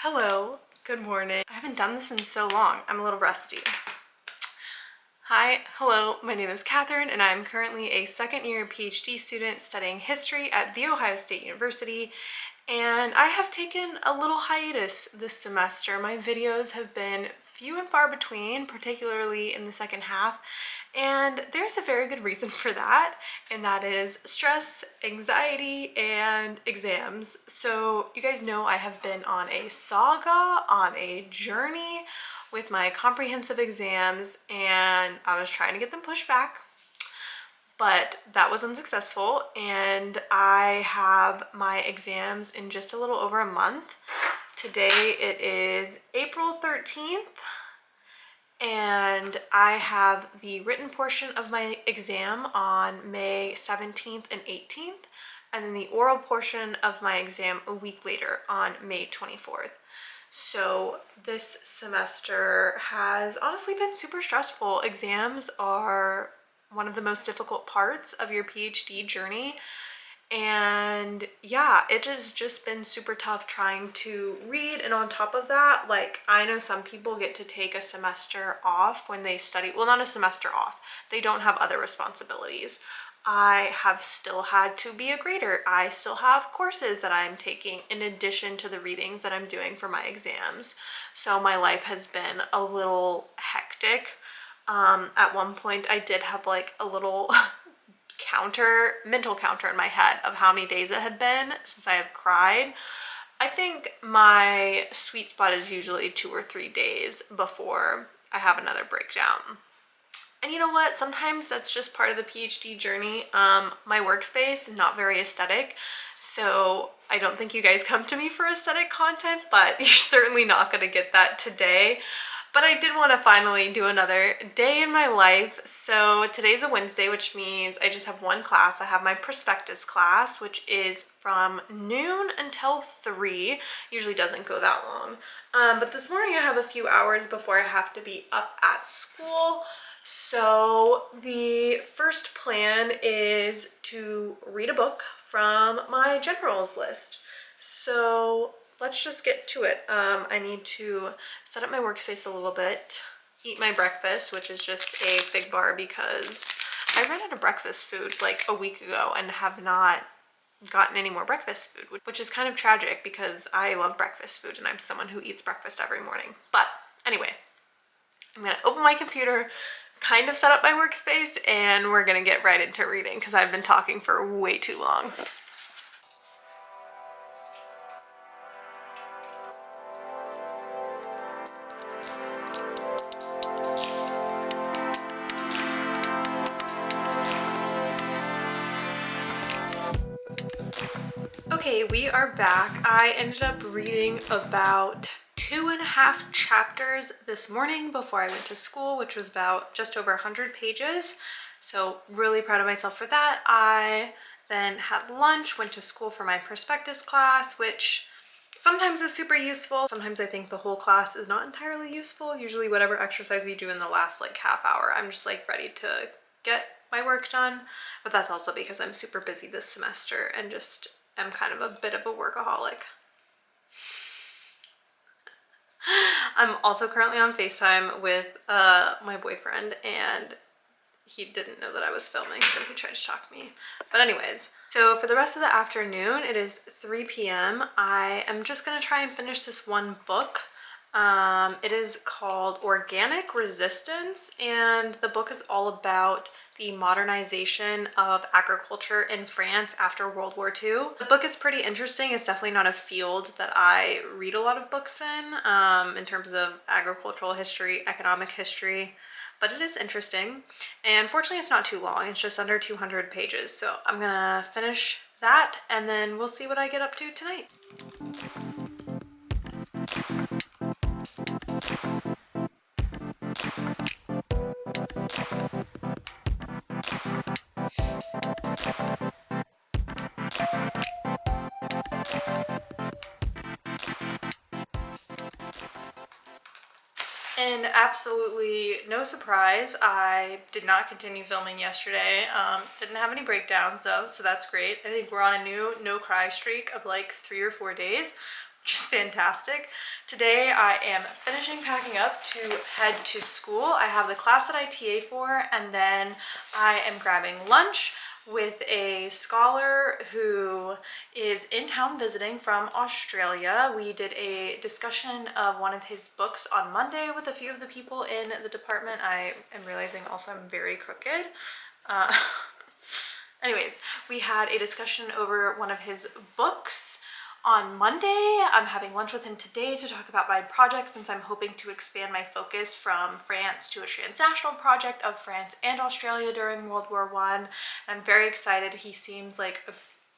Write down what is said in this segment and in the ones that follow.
Hello, good morning. I haven't done this in so long. I'm a little rusty. Hi, hello, my name is Katherine and I'm currently a second year PhD student studying history at The Ohio State University, and I have taken a little hiatus this semester. My videos have been few and far between, particularly in the second half, and there's a very good reason for that, and that is stress, anxiety, and exams. So you guys know I have been on a saga, on a journey with my comprehensive exams, and I was trying to get them pushed back, but that was unsuccessful, and I have my exams in just a little over a month. Today it is April 13th, and I have the written portion of my exam on May 17th and 18th, and then the oral portion of my exam a week later on May 24th. So this semester has honestly been super stressful. Exams are one of the most difficult parts of your PhD journey. And yeah, it has just been super tough trying to read. And on top of that, like, I know some people get to take a semester off when they study. Well, not a semester off. They don't have other responsibilities. I have still had to be a grader. I still have courses that I'm taking in addition to the readings that I'm doing for my exams. So my life has been a little hectic. At one point I did have like a little mental counter in my head of how many days it had been since I have cried. I think my sweet spot is usually 2 or 3 days before I have another breakdown. And you know what? Sometimes that's just part of the PhD journey. My workspace is not very aesthetic, so I don't think you guys come to me for aesthetic content, but you're certainly not going to get that today. But I did want to finally do another day in my life. So today's a Wednesday, which means I just have one class. I have my prospectus class, which is from noon until 3. Usually doesn't go that long. But this morning I have a few hours before I have to be up at school. So the first plan is to read a book from my generals list. So let's just get to it. I need to set up my workspace a little bit, eat my breakfast, which is just a big bar because I ran out of breakfast food like a week ago and have not gotten any more breakfast food, which is kind of tragic because I love breakfast food and I'm someone who eats breakfast every morning. But anyway, I'm gonna open my computer, kind of set up my workspace, and we're gonna get right into reading because I've been talking for way too long. Okay, we are back. I ended up reading about 2.5 chapters this morning before I went to school, which was about just over 100 pages. So really proud of myself for that. I then had lunch, went to school for my prospectus class, which sometimes is super useful. Sometimes I think the whole class is not entirely useful. Usually whatever exercise we do in the last like half hour, I'm just like ready to get my work done. But that's also because I'm super busy this semester and just am kind of a bit of a workaholic. I'm also currently on FaceTime with my boyfriend, and he didn't know that I was filming, so he tried to talk to me. But anyways, so for the rest of the afternoon, it is 3 p.m. I am just gonna try and finish this one book. It is called Organic Resistance, and the book is all about the modernization of agriculture in France after World War II. The book is pretty interesting. It's definitely not a field that I read a lot of books in terms of agricultural history, economic history, but it is interesting. And fortunately, it's not too long. It's just under 200 pages. So I'm gonna finish that and then we'll see what I get up to tonight. And absolutely no surprise, I did not continue filming yesterday. Didn't have any breakdowns though, so that's great. I think we're on a new no cry streak of like 3 or 4 days, which is fantastic. Today I am finishing packing up to head to school. I have the class that I TA for, and then I am grabbing lunch with a scholar who is in town visiting from Australia. We did a discussion of one of his books on Monday with a few of the people in the department. I am realizing also I'm very crooked. Anyways, we had a discussion over one of his books on Monday. I'm having lunch with him today to talk about my project, since I'm hoping to expand my focus from France to a transnational project of France and Australia during World War I. I'm very excited. He seems like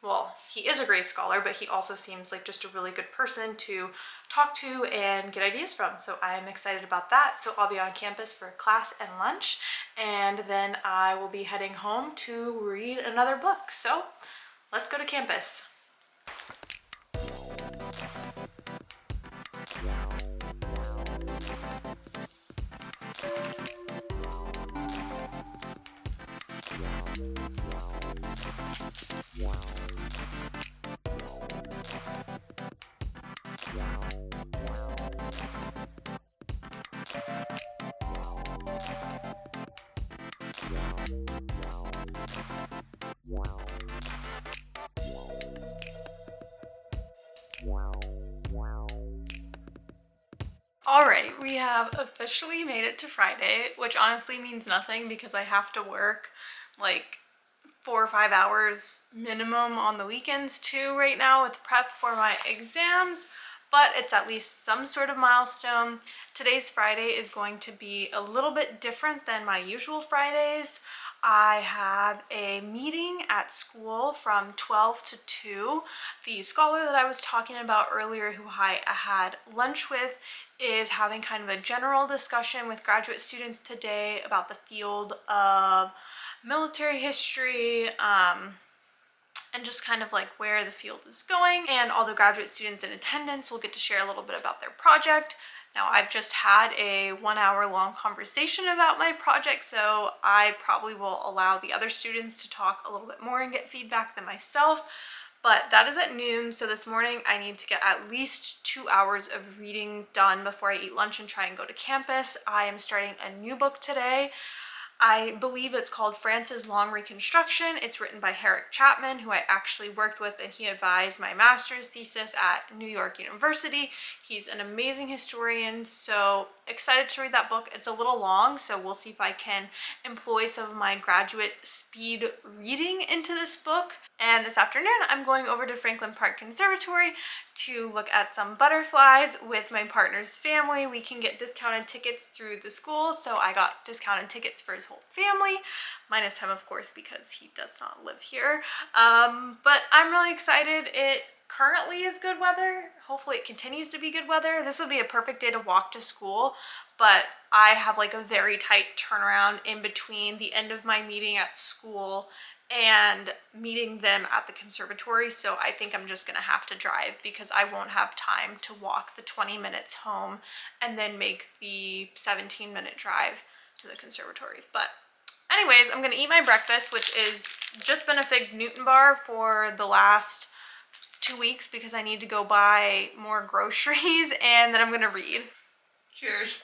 well, he is a great scholar, but he also seems like just a really good person to talk to and get ideas from. So I'm excited about that. So I'll be on campus for class and lunch, and then I will be heading home to read another book. So let's go to campus. Alright, we have officially made it to Friday, which honestly means nothing because I have to work like 4 or 5 hours minimum on the weekends too right now with prep for my exams, but it's at least some sort of milestone. Today's Friday is going to be a little bit different than my usual Fridays. I have a meeting at school from 12 to 2. The scholar that I was talking about earlier, who I had lunch with, is having kind of a general discussion with graduate students today about the field of military history, and just kind of like where the field is going. And all the graduate students in attendance will get to share a little bit about their project. Now, I've just had a 1 hour long conversation about my project, so I probably will allow the other students to talk a little bit more and get feedback than myself. But that is at noon, so this morning I need to get at least 2 hours of reading done before I eat lunch and try and go to campus. I am starting a new book today. I believe it's called France's Long Reconstruction. It's written by Herrick Chapman, who I actually worked with, and he advised my master's thesis at New York University. He's an amazing historian, so excited to read that book. It's a little long, so we'll see if I can employ some of my graduate speed reading into this book. And this afternoon, I'm going over to Franklin Park Conservatory to look at some butterflies with my partner's family. We can get discounted tickets through the school, so I got discounted tickets for his whole family, minus him, of course, because he does not live here. But I'm really excited. It currently is good weather. Hopefully it continues to be good weather. This would be a perfect day to walk to school, but I have like a very tight turnaround in between the end of my meeting at school and meeting them at the conservatory, so I think I'm just gonna have to drive because I won't have time to walk the 20 minutes home and then make the 17-minute drive to the conservatory. But anyways, I'm gonna eat my breakfast, which is just been a Fig Newton bar for the last 2 weeks because I need to go buy more groceries, and then I'm gonna read. Cheers.